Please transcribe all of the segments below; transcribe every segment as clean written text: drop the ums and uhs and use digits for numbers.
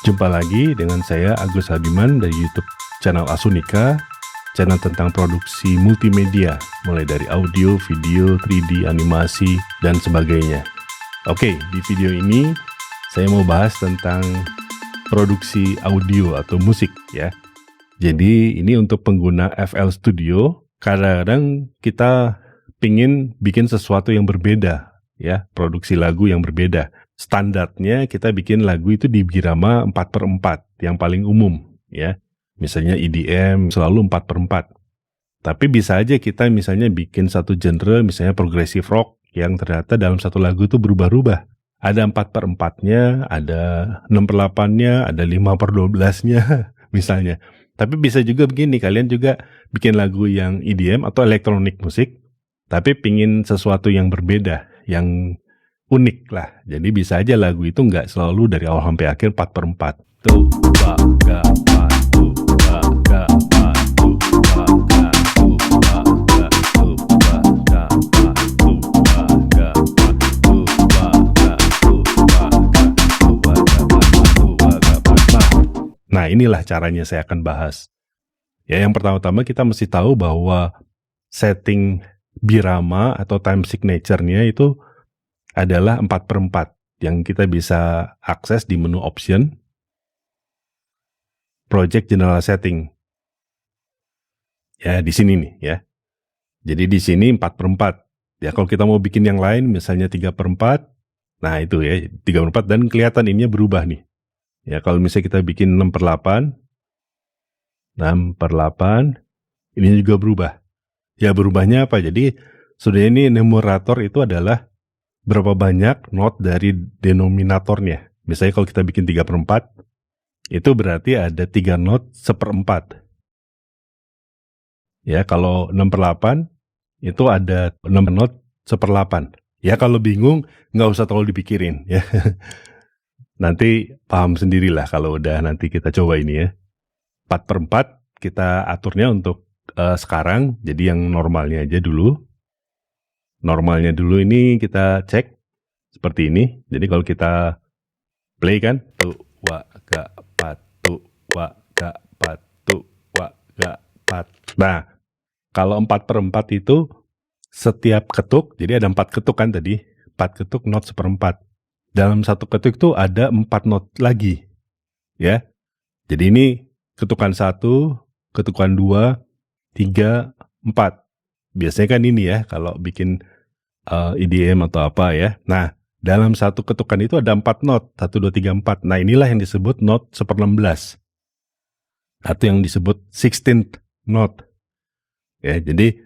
Jumpa lagi dengan saya Agus Hadiman dari YouTube channel Asunika, channel tentang produksi multimedia, mulai dari audio, video, 3D, animasi, dan sebagainya. Oke, di video ini saya mau bahas tentang produksi audio atau musik ya. Jadi ini untuk pengguna FL Studio, kadang-kadang kita pingin bikin sesuatu yang berbeda ya, produksi lagu yang berbeda. Standarnya kita bikin lagu itu di birama 4/4 yang paling umum ya. Misalnya EDM selalu 4/4. Tapi bisa aja kita misalnya bikin satu genre, misalnya progressive rock yang ternyata dalam satu lagu itu berubah-ubah. Ada 4/4-nya, ada 6/8-nya, ada 5/12-nya misalnya. Tapi bisa juga begini, kalian juga bikin lagu yang EDM atau elektronik musik, tapi pingin sesuatu yang berbeda, yang unik lah. Jadi bisa aja lagu itu nggak selalu dari awal sampai akhir 4/4. Tuh, ba, ga, pa, tuh, ba, ga, pa, tuh, ba, ga, tuh, ba, ga, tuh, ba, ga, pa, tuh, ba, ga, pa, tuh, ba, ga, tuh, ba, ga, tuh, ba, ga, pa, tuh, ba, ga, pa, pa. Nah, inilah caranya saya akan bahas. Ya, yang pertama-tama kita mesti tahu bahwa setting birama atau time signature-nya itu adalah 4/4 yang kita bisa akses di menu option project general setting. Ya, di sini nih ya. Jadi di sini 4/4. Ya, kalau kita mau bikin yang lain misalnya 3/4, nah itu ya 3/4 dan kelihatan ininya berubah nih. Ya, kalau misalnya kita bikin 6/8, ini juga berubah. Ya, berubahnya apa? Jadi sudah ini numerator itu adalah berapa banyak not dari denominatornya. Misalnya kalau kita bikin 3/4, itu berarti ada 3 not 1/4. Ya, kalau 6/8, itu ada 6 not 1/8. Ya, kalau bingung, nggak usah terlalu dipikirin. Ya. Nanti paham sendirilah kalau udah nanti kita coba ini ya. 4/4 kita aturnya untuk sekarang, jadi yang normalnya aja dulu. Normalnya dulu ini kita cek seperti ini. Jadi kalau kita play kan, tu wa ga pa tu wa ga pa tu wa ga pa. Nah, kalau 4/4 itu setiap ketuk, jadi ada 4 ketuk kan tadi, 4 ketuk not 1/4. Dalam satu ketuk itu ada 4 not lagi, ya. Jadi ini ketukan 1, ketukan 2, 3, 4. Biasanya kan ini ya, kalau bikin EDM atau apa ya. Nah, dalam satu ketukan itu ada 4 not, 1, 2, 3, 4. Nah, inilah yang disebut not 1/16. Atau yang disebut 16th note. Ya, jadi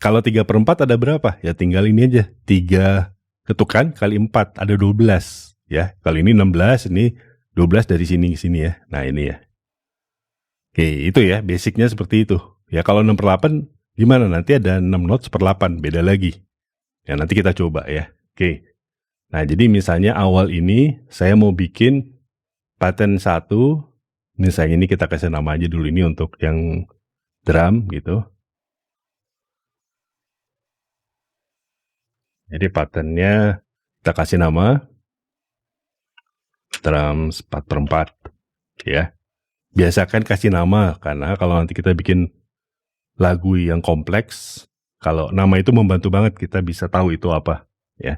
kalau 3/4 ada berapa? Ya tinggal ini aja. 3 ketukan kali 4, ada 12. Ya, kali ini 16, ini 12 dari sini ke sini ya. Nah, ini ya. Oke, itu ya, basicnya seperti itu. Ya, kalau 6/8 gimana? Nanti ada 6 not 1/8, beda lagi. Ya, nanti kita coba ya. Oke. Nah, jadi misalnya awal ini saya mau bikin pattern 1. Misalnya ini kita kasih nama aja dulu ini untuk yang drum gitu. Jadi patternnya kita kasih nama drums 4/4 ya. Biasakan kasih nama karena kalau nanti kita bikin lagu yang kompleks, kalau nama itu membantu banget kita bisa tahu itu apa ya.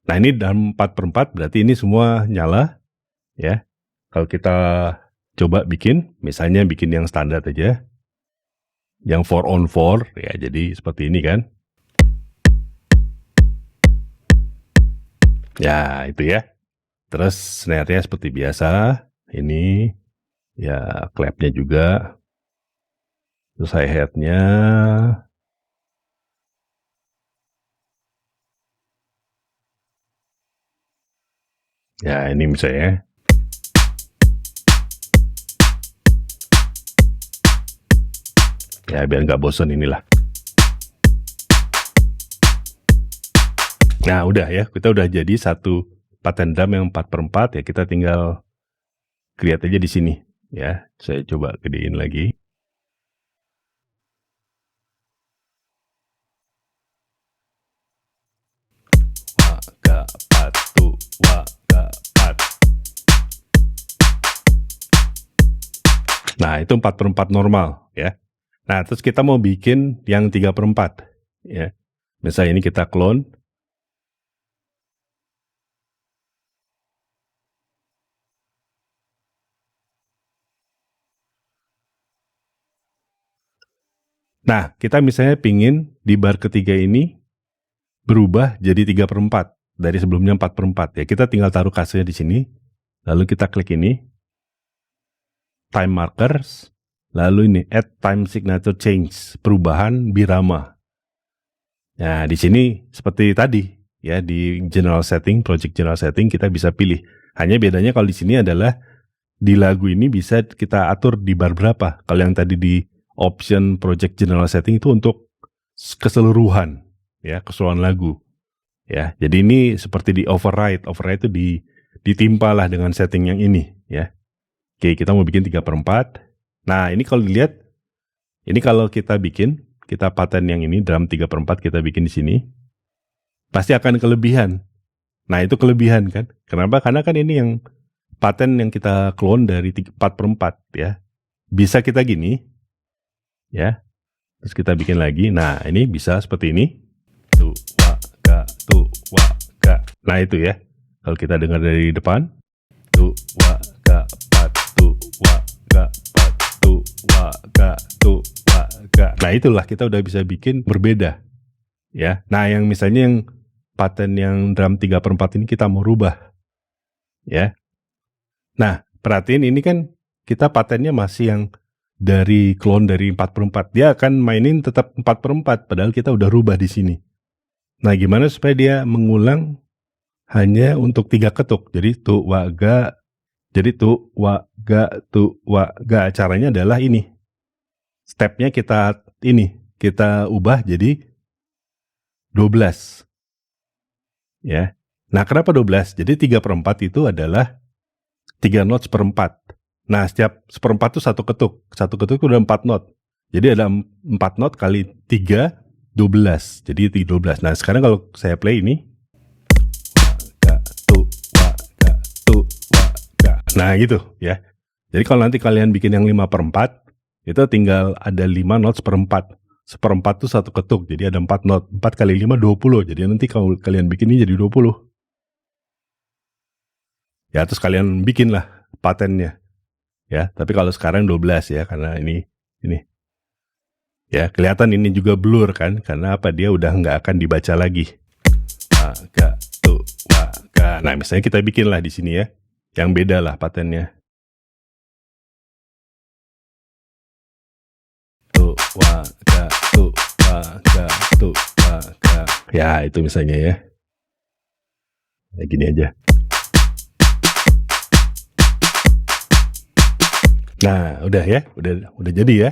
Nah, ini dalam 4/4 berarti ini semua nyala ya. Kalau kita coba bikin, misalnya bikin yang standar aja, yang 4/4 ya, jadi seperti ini kan. Ya, itu ya. Terus snare-nya seperti biasa. Ini ya clap-nya juga. Terus hi-hat-nya. Ya, ini misalnya. Ya, biar nggak bosan inilah. Nah, udah ya. Kita udah jadi satu pattern drum yang 4/4 ya. Kita tinggal create aja di sini ya. Saya coba gedein lagi. Wa ga pa tu wa ga pa. Nah, itu 4/4 normal ya. Nah, terus kita mau bikin yang 3/4 ya. Misalnya ini kita clone. Nah, kita misalnya pingin di bar ketiga ini berubah jadi 3/4 dari sebelumnya 4/4 ya. Kita tinggal taruh kasenya di sini. Lalu kita klik ini time markers, lalu ini add time signature change, perubahan birama. Nah, di sini seperti tadi ya, di general setting, project general setting kita bisa pilih. Hanya bedanya kalau di sini adalah di lagu ini bisa kita atur di bar berapa. Kalau yang tadi di option project general setting itu untuk keseluruhan ya, keseluruhan lagu. Ya, jadi ini seperti di override itu ditimpalah dengan setting yang ini ya. Oke, kita mau bikin 3/4. Nah, ini kalau dilihat, ini kalau kita paten yang ini drum 3/4 kita bikin di sini, pasti akan kelebihan. Nah, itu kelebihan kan? Kenapa? Karena kan ini yang paten yang kita clone dari 4/4 ya. Bisa kita gini ya. Terus kita bikin lagi. Nah, ini bisa seperti ini. Tu wa ga tu wa ga. Nah, itu ya. Kalau kita dengar dari depan, tu wa ga pat tu wa ga pat tu wa ga tu wa ga. Nah, itulah kita udah bisa bikin berbeda. Ya. Nah, yang misalnya yang paten yang drum 3/4 ini kita mau rubah. Ya. Nah, perhatiin ini kan kita patennya masih yang dari clone dari 4/4. Dia akan mainin tetap 4/4 padahal kita udah rubah di sini. Nah, gimana supaya dia mengulang hanya untuk 3 ketuk. Jadi tu wa ga. Jadi tu wa ga tu wa ga. Caranya adalah ini. Stepnya kita ubah jadi 12. Ya. Nah, kenapa 12? Jadi 3/4 itu adalah 3 notes per 4. Nah, setiap 1/4 itu 1 ketuk. 1 ketuk itu udah 4 not. Jadi ada 4 not kali 3, 12. Jadi 12. Nah, sekarang kalau saya play ini. Nah, gitu ya. Jadi kalau nanti kalian bikin yang 5/4, itu tinggal ada 5 notes per 4. 1/4 itu 1 ketuk. Jadi ada 4 not. 4 kali 5, 20. Jadi nanti kalau kalian bikin ini jadi 20. Ya, terus kalian bikinlah patennya. Ya, tapi kalau sekarang 12 ya, karena ini. Ya, kelihatan ini juga blur kan, karena apa, dia udah nggak akan dibaca lagi. Waga, tu, waga. Nah, misalnya kita bikinlah di sini ya, yang beda lah patennya. Tu, waga, tu, waga, tu, waga. Ya, itu misalnya ya. Ya, gini aja. Nah, udah ya, udah jadi ya.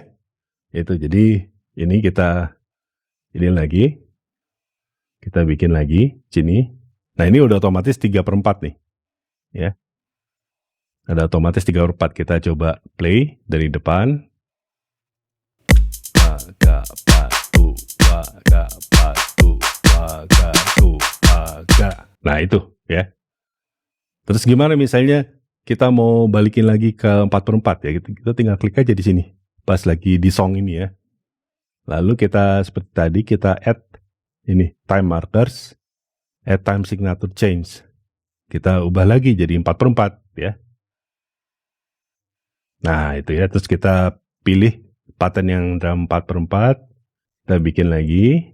Itu jadi ini kita bikin lagi sini. Nah, ini udah otomatis 3/4 nih. Ya. Ada otomatis 3/4. Kita coba play dari depan. Waga patu, waga patu, waga tu, waga. Nah, itu ya. Terus gimana misalnya kita mau balikin lagi ke 4/4 ya, kita tinggal klik aja di sini pas lagi di song ini ya. Lalu kita seperti tadi kita add ini time markers, add time signature change. Kita ubah lagi jadi 4/4 ya. Nah, itu ya. Terus kita pilih pattern yang drum 4/4, kita bikin lagi.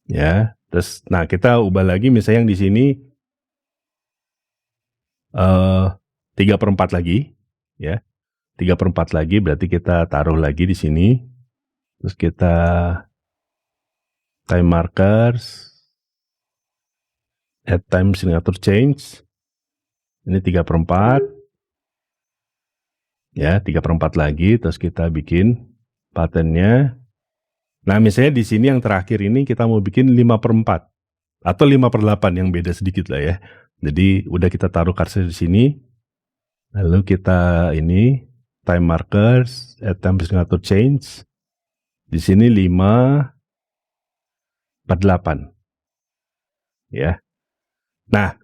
Ya, terus nah kita ubah lagi misalnya yang di sini 3/4 lagi ya. 3/4 lagi berarti kita taruh lagi di sini. Terus kita time markers, add time signature change. Ini 3/4. Ya, 3/4 lagi, terus kita bikin patternnya. Nah, misalnya di sini yang terakhir ini kita mau bikin 5/4 atau 5/8 yang beda sedikit lah ya. Jadi udah kita taruh cursor di sini. Lalu kita ini time markers, add time signature change. Di sini 5/8. Ya. Nah,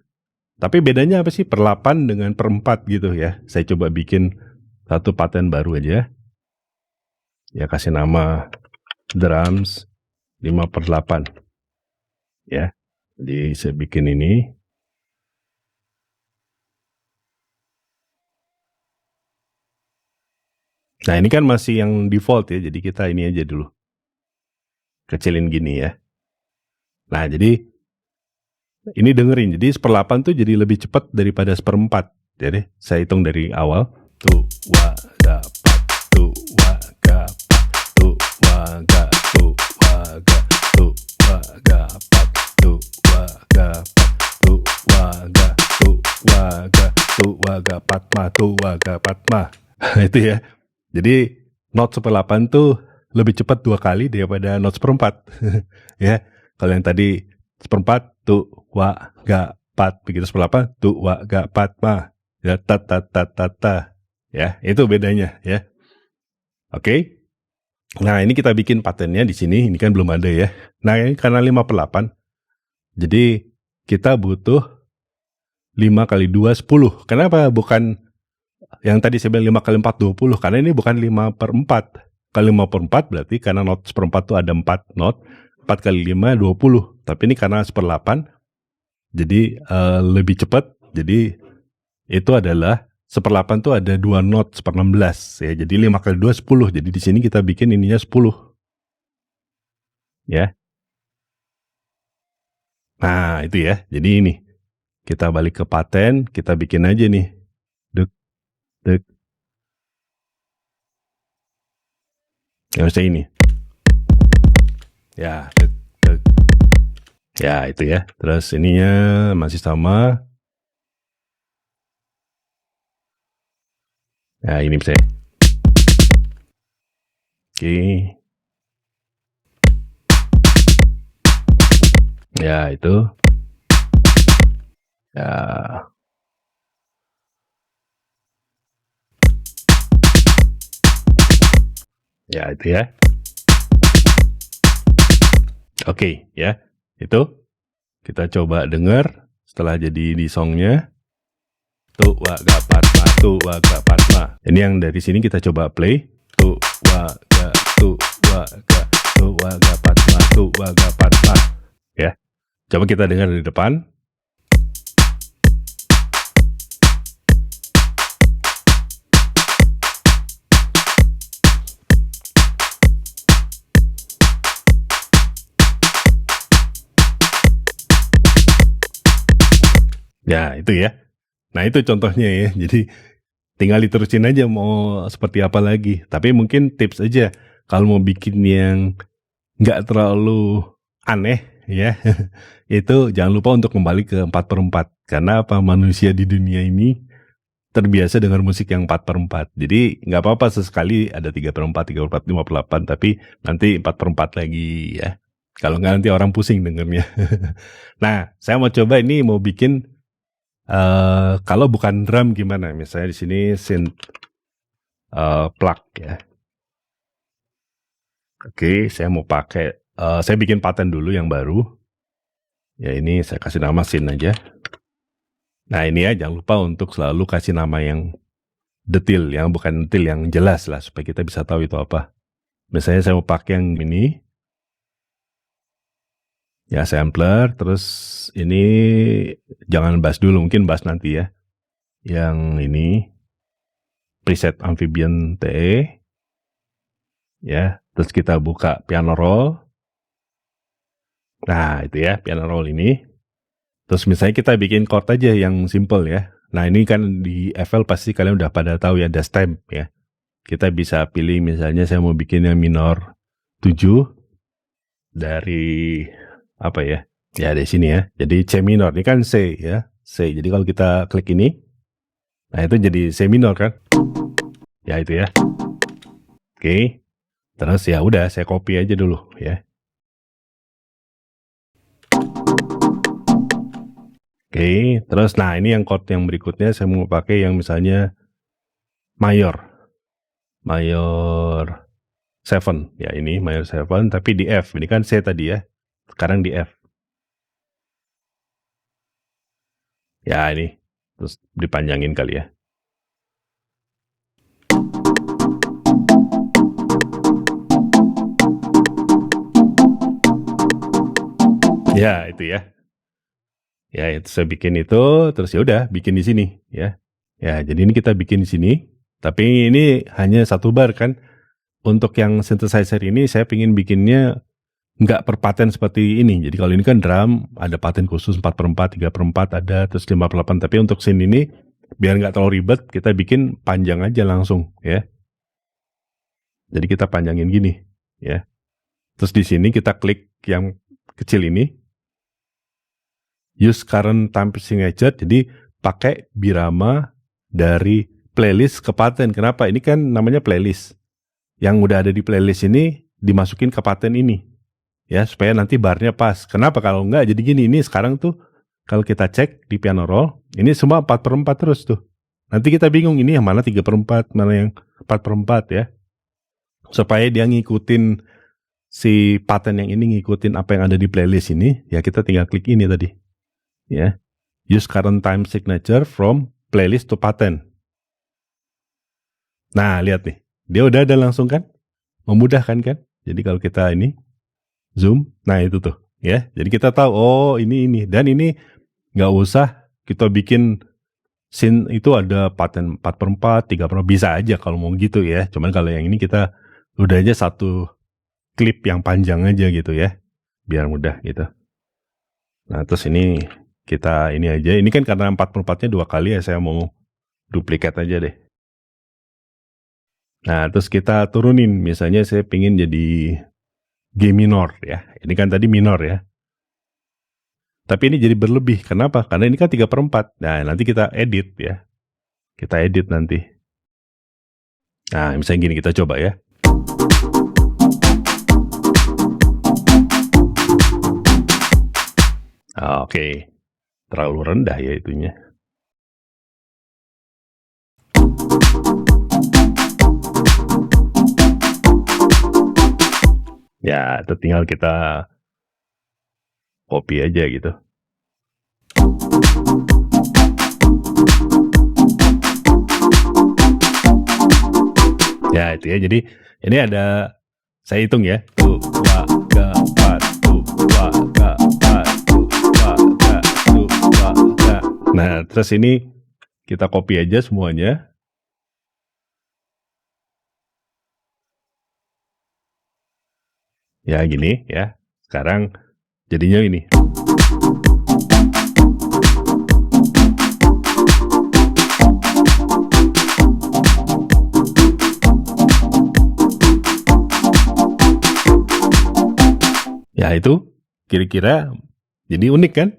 Tapi bedanya apa sih per 8 dengan per 4 gitu ya. Saya coba bikin satu pattern baru aja. Ya kasih nama drums 5/8. Ya. Jadi saya bikin ini. Nah ini kan masih yang default ya, jadi kita ini aja dulu. Kecilin gini ya. Nah jadi ini dengerin, jadi 1/8 tuh jadi lebih cepat daripada 1/4. Jadi saya hitung dari awal. Tu wa ga pa tu wa ga pa tu wa ga tu wa ga tu wa ga pa tu wa ga pa tu wa ga tu wa ga tu wa ga patma tu wa ga patma. Itu ya. Jadi not 1/8 tuh lebih cepat 2 kali daripada not 1/4. Ya. Kalau yang tadi 1/4 tu wa ga pat, begitu 1/8 tu wa ga patma. Ya ta ta ta ta ta. Ya, itu bedanya ya. Oke. Nah, ini kita bikin patternnya di sini. Ini kan belum ada ya. Nah, ini karena 5/8. Jadi kita butuh 5 kali 2 10. Kenapa bukan yang tadi saya bilang 5 kali 4 20? Karena ini bukan 5/4. Kalau 5/4 berarti karena not 1/4 itu ada 4 not. 4 kali 5 20. Tapi ini karena 1/8. Jadi lebih cepat. Jadi itu adalah 1/8 tuh ada 2 not 1/16 ya. Jadi 5 kali 2 10. Jadi di sini kita bikin ininya 10. Ya. Nah, itu ya. Jadi ini. Kita balik ke pattern, kita bikin aja nih. Dek dek. Yang saya ini. Ya, dek dek. Ya, itu ya. Terus ininya masih sama. Nah, ini saya. Oke. Ya, itu. Ya. Ya, itu ya. Oke, ya. Itu. Kita coba dengar setelah jadi di songnya. Tu wa ga patma, tu wa ga patma. Ini yang dari sini kita coba play. Tu wa ga, tu wa ga, tu wa ga patma, tu wa ga patma. Ya. Coba kita dengar dari depan. Ya, itu ya. Nah, itu contohnya ya. Jadi tinggal diterusin aja mau seperti apa lagi. Tapi mungkin tips aja. Kalau mau bikin yang nggak terlalu aneh ya. Itu jangan lupa untuk kembali ke 4/4. Karena apa? Manusia di dunia ini terbiasa dengan musik yang 4/4. Jadi nggak apa-apa sesekali ada 3/4, 3/4, 5/8. Tapi nanti 4/4 lagi ya. Kalau nggak nanti orang pusing dengernya. Nah, saya mau coba ini mau bikin kalau bukan drum gimana? Misalnya di sini synth plug ya. Oke, saya mau pakai. Saya bikin pattern dulu yang baru. Ya ini saya kasih nama synth aja. Nah ini ya jangan lupa untuk selalu kasih nama yang detail, yang bukan detail, yang jelas lah supaya kita bisa tahu itu apa. Misalnya saya mau pakai yang ini. Ya sampler, terus ini jangan bass dulu, mungkin bass nanti ya. Yang ini preset amphibian TE. Ya, terus kita buka piano roll. Nah, itu ya, piano roll ini. Terus misalnya kita bikin chord aja yang simple ya. Nah, ini kan di FL pasti kalian udah pada tahu ya, ada stamp ya. Kita bisa pilih misalnya saya mau bikin yang minor 7 dari apa ya? Ya dari sini ya. Jadi C minor ini kan C ya. C. Jadi kalau kita klik ini, nah itu jadi C minor kan? Ya itu ya. Oke. Terus ya udah saya copy aja dulu ya. Oke. Terus nah ini yang chord yang berikutnya saya mau pakai yang misalnya mayor. Mayor 7 ya ini mayor 7 tapi di F. Ini kan C tadi ya. Sekarang di F. Ya ini, terus dipanjangin kali ya. Ya itu ya. Ya itu saya bikin itu, terus ya udah bikin di sini ya. Ya jadi ini kita bikin di sini, tapi ini hanya 1 bar kan. Untuk yang synthesizer ini saya pengen bikinnya nggak per paten seperti ini. Jadi kalau ini kan drum, ada paten khusus 4/4, 3/4 ada, terus 5/8. Tapi untuk scene ini, biar nggak terlalu ribet, kita bikin panjang aja langsung ya. Jadi kita panjangin gini ya. Terus di sini kita klik yang kecil ini, use current time signature, jadi pakai birama dari playlist ke paten. Kenapa? Ini kan namanya playlist. Yang udah ada di playlist ini dimasukin ke paten ini. Ya, supaya nanti barnya pas. Kenapa? Kalau enggak jadi gini, ini sekarang tuh kalau kita cek di piano roll, ini semua 4/4 terus tuh. Nanti kita bingung ini yang mana 3/4, mana yang 4/4 ya. Supaya dia ngikutin si paten yang ini, ngikutin apa yang ada di playlist ini, ya kita tinggal klik ini tadi. Ya. Use current time signature from playlist to paten. Nah, lihat nih. Dia udah ada langsung kan? Memudahkan kan? Jadi kalau kita ini zoom, nah itu tuh ya. Jadi kita tahu oh ini dan ini nggak usah kita bikin scene itu ada paten 4/4, 3/4 bisa aja kalau mau gitu ya. Cuman kalau yang ini kita udah aja satu klip yang panjang aja gitu ya. Biar mudah gitu. Nah, terus ini kita ini aja. Ini kan karena 4/4-nya 2 kali ya, saya mau duplikat aja deh. Nah, terus kita turunin. Misalnya saya pengen jadi G minor ya. Ini kan tadi minor ya. Tapi ini jadi berlebih. Kenapa? Karena ini kan 3/4. Nah, nanti kita edit ya. Kita edit nanti. Nah, misalnya gini kita coba ya. Oke. Terlalu rendah ya itunya. Ya, itu tinggal kita copy aja gitu. Ya, itu ya. Jadi ini ada saya hitung ya. 2, 3, 4, 2, 3, 4, 2, 3, 2, 3. Nah, terus ini kita copy aja semuanya. Ya, gini ya. Sekarang jadinya ini. Ya itu kira-kira jadi unik kan?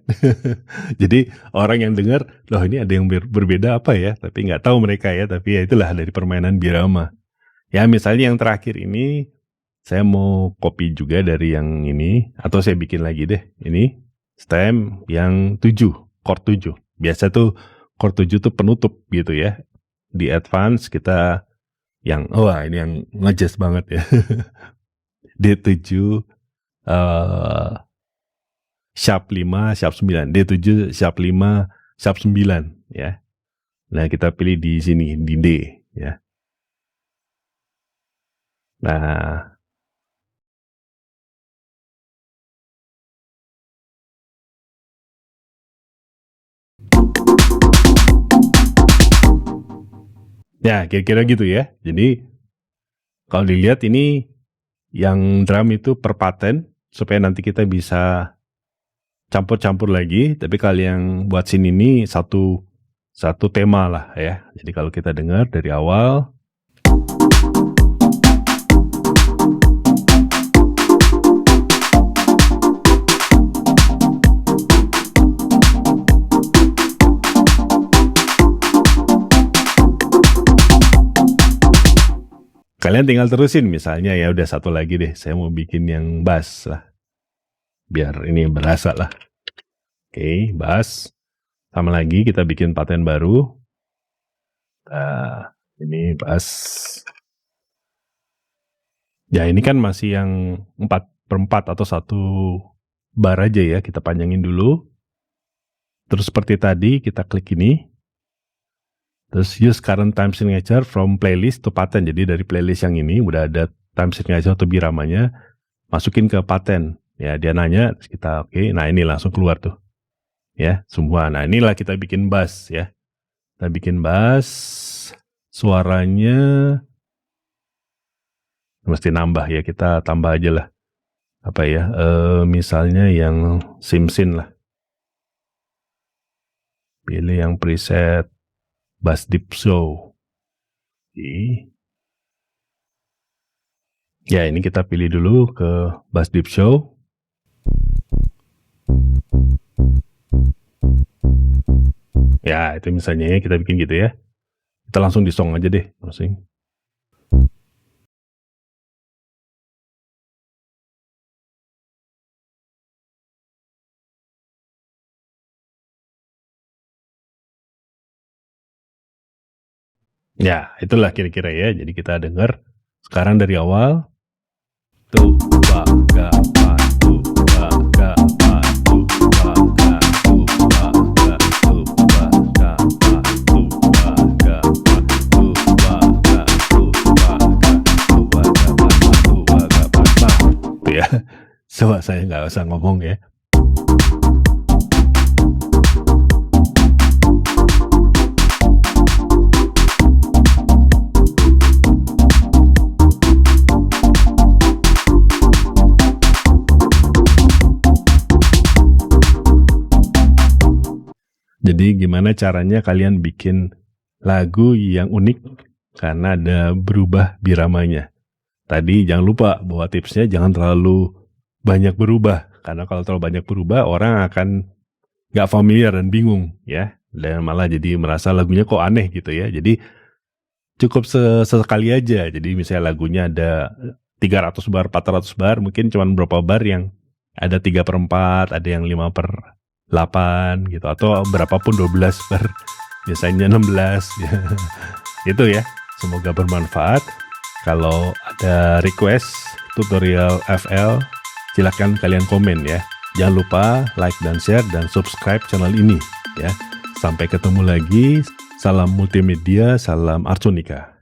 Jadi orang yang dengar, loh ini ada yang berbeda apa ya? Tapi nggak tahu mereka ya. Tapi ya itulah dari permainan birama. Ya misalnya yang terakhir ini, saya mau copy juga dari yang ini. Atau saya bikin lagi deh. Ini stem yang 7, chord 7. Biasa tuh chord 7 tuh penutup gitu ya. Di advance kita yang, wah ini yang ngejazz banget ya. D7, sharp 5, sharp 9. D7, sharp 5, sharp 9 ya. Nah, kita pilih di sini di D ya. Nah, ya kira-kira gitu ya. Jadi kalau dilihat ini yang drum itu per paten supaya nanti kita bisa campur-campur lagi. Tapi kalau yang buat scene ini satu tema lah ya. Jadi kalau kita dengar dari awal. Kalian tinggal terusin misalnya ya udah satu lagi deh. Saya mau bikin yang bass lah. Biar ini berasa lah. Oke, bass. Sama lagi kita bikin paten baru. Nah, ini bass. Ya ini kan masih yang 4/4 atau 1 bar aja ya. Kita panjangin dulu. Terus seperti tadi kita klik ini. Terus use current time signature from playlist to pattern. Jadi dari playlist yang ini udah ada time signature atau biramanya, masukin ke pattern. Ya, dia nanya, terus kita oke. Nah, ini langsung keluar tuh. Ya, semua. Nah, inilah kita bikin bass ya. Kita bikin bass, suaranya mesti nambah ya, kita tambah aja lah. Apa ya? Misalnya yang Simsin lah. Pilih yang preset Bass Deep Show. Ya, ini kita pilih dulu ke Bass Deep Show. Ya, itu misalnya ya, kita bikin gitu ya. Kita langsung di song aja deh, masing. Ya, itulah kira-kira ya. Jadi kita dengar sekarang dari awal. Tu ba ga pa tu ba ga pa tu ba ga tu ba ga tu ba ga pa tu ba ga pa tu ba ga tu ba ga tu ba ga pa tu ba ga pa. Itu ya. Coba saya nggak usah ngomong ya. Jadi gimana caranya kalian bikin lagu yang unik karena ada berubah biramanya. Tadi jangan lupa bahwa tipsnya jangan terlalu banyak berubah. Karena kalau terlalu banyak berubah orang akan gak familiar dan bingung ya. Dan malah jadi merasa lagunya kok aneh gitu ya. Jadi cukup sesekali aja. Jadi misalnya lagunya ada 300 bar, 400 bar. Mungkin cuma beberapa bar yang ada 3/4, ada yang 5/8 gitu, atau berapapun 12 per biasanya 16 ya. Itu ya, semoga bermanfaat. Kalau ada request tutorial FL, silakan kalian komen ya. Jangan lupa like dan share dan subscribe channel ini ya. Sampai ketemu lagi. Salam multimedia, salam Arsonika.